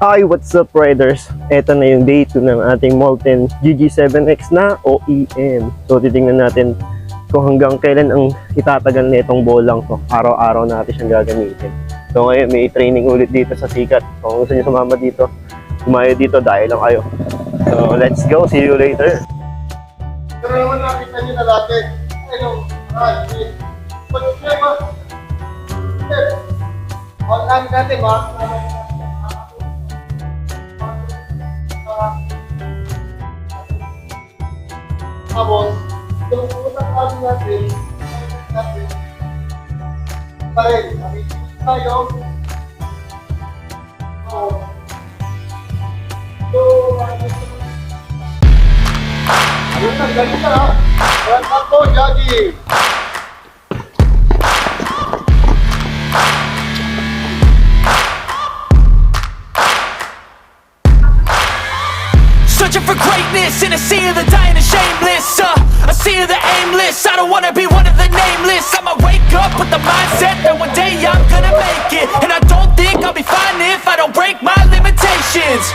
Hi, what's up riders? Ito na yung day 2 ng ating Molten Gg7X na OEM. So titingnan natin kung hanggang kailan ang itatagal na itong bolang to. Araw-araw natin siyang gagamitin. So ngayon may training ulit dito sa Sicat. Kung gusto nyo sumama dito, sumayo dito dahil lang kayo. So let's go, see you later. Pero naman nakita nyo na dati. Ayun, problema. Online dati ba? Tapos, yung utang natin natin, pa rin, nakikita tayo. Ayun na, galing na ha. Ayan ako, Jackie. Searching for greatness in a sea of the dying and shameless, a sea of the aimless. I don't wanna be one of the nameless. I'ma wake up with the mindset that one day I'm gonna make it. And I don't think I'll be fine if I don't break my limitations.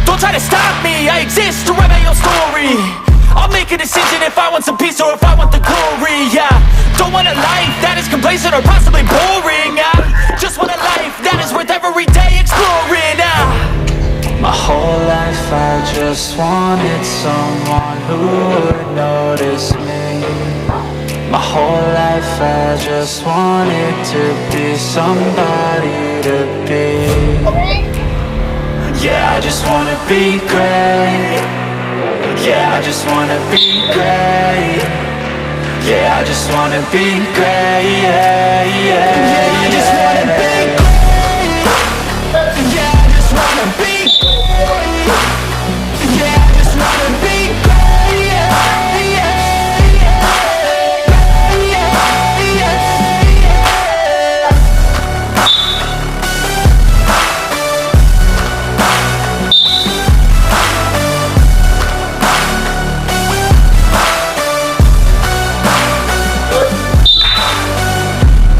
Don't try to stop me, I exist to write my own story. I'll make a decision if I want some peace or if I want the glory. Yeah, don't want a life that is complacent or possibly boring. I just want a life that is worth every day exploring. My whole life I just wanted someone who would notice me. My whole life I just wanted to be somebody to be. Yeah, I just wanna be great. Yeah, I just wanna be great. Yeah, I just wanna be great. Yeah, yeah, I just wanna be great. Yeah, I just wanna be great. Yeah, I just wanna be great. Yeah, yeah,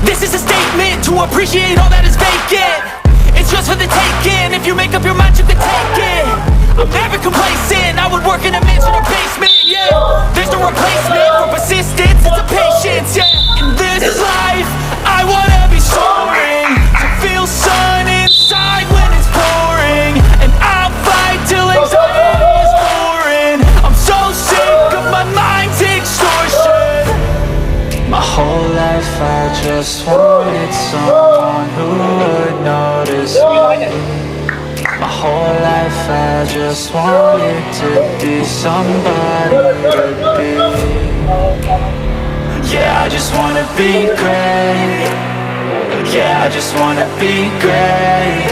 This is a statement to appreciate all that is vacant. It's just for the taking. If you make up your mind, you can take it. I'm never complacent. I would work in a mansion or basement. Yeah, there's no replacement for persistence. It's a patience. Yeah, in this life, I wanna be soaring, to feel sun inside when it's pouring, and I'll fight till anxiety is boring. I'm so sick of my mind's extortion. My whole life I just wanted someone who would notice me. My whole life I just wanted to be somebody to be. Yeah, I just wanna be great. Yeah, I just wanna be great.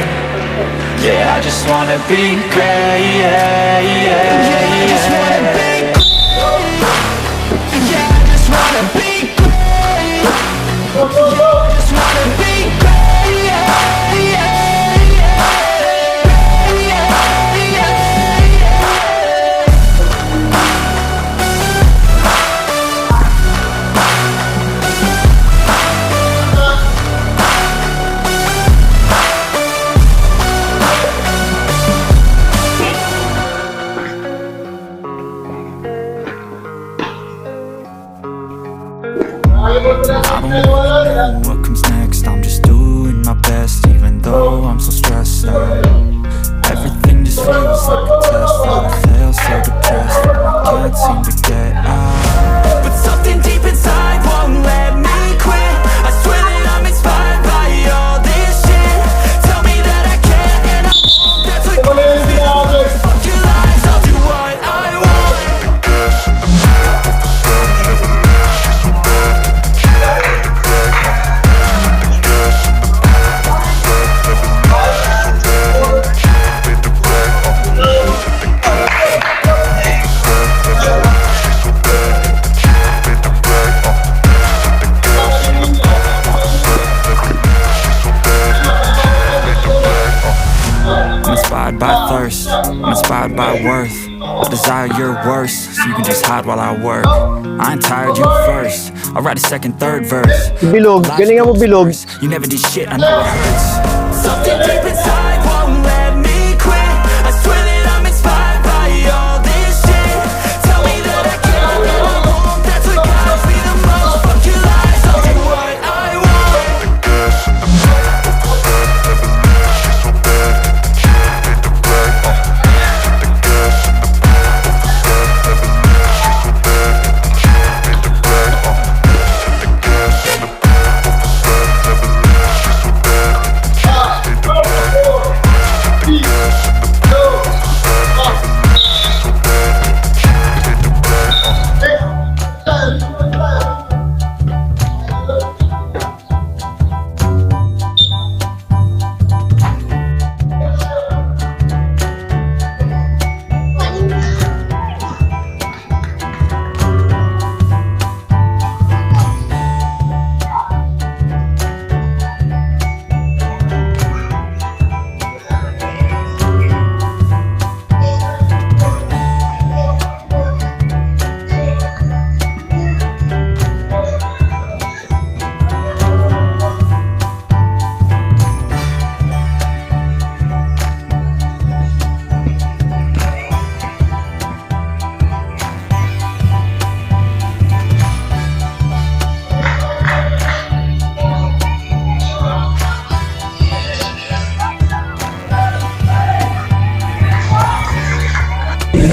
Yeah, I just wanna be great. Yeah, yeah, yeah, I just wanna be great. Yeah, I just wanna be great. Yeah, I just wanna be great. Yeah, yeah. I don't really know what comes next. I'm just doing my best, even though I'm so stressed out. Everything just feels like a test. When I fail, so depressed, I can't seem to get out. But something deep inside won't let me quit. I swear that I'm inspired by all this shit. Tell me that I can't and I won't. That's what gives me hope. Fuck your lies, I'll do what I want. By thirst, I'm inspired by worth. I desire your worst, so you can just hide while I work. I ain't tired, you first. I'll write a second, third verse. Bilog, galingan mo bilog. You never did shit, I know it hurts. Something deep inside won't let me quit.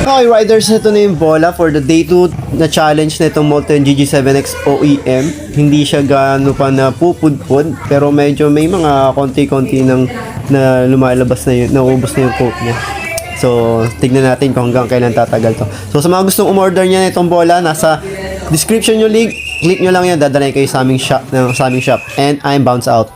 Okay, riders, ito na yung bola for the day 2 na challenge na itong Molten Gg7Xoem. Hindi siya gaano pa na pupudpud, pero medyo may mga konti-konti na lumalabas na yun, naubos na yung coat niya. So, tignan natin kung hanggang kailan tatagal to. So, sa mga gustong umorder niya na itong bola, nasa description yung link. Click nyo lang yan, dadalhin kayo sa aming shop. And I'm bounce out.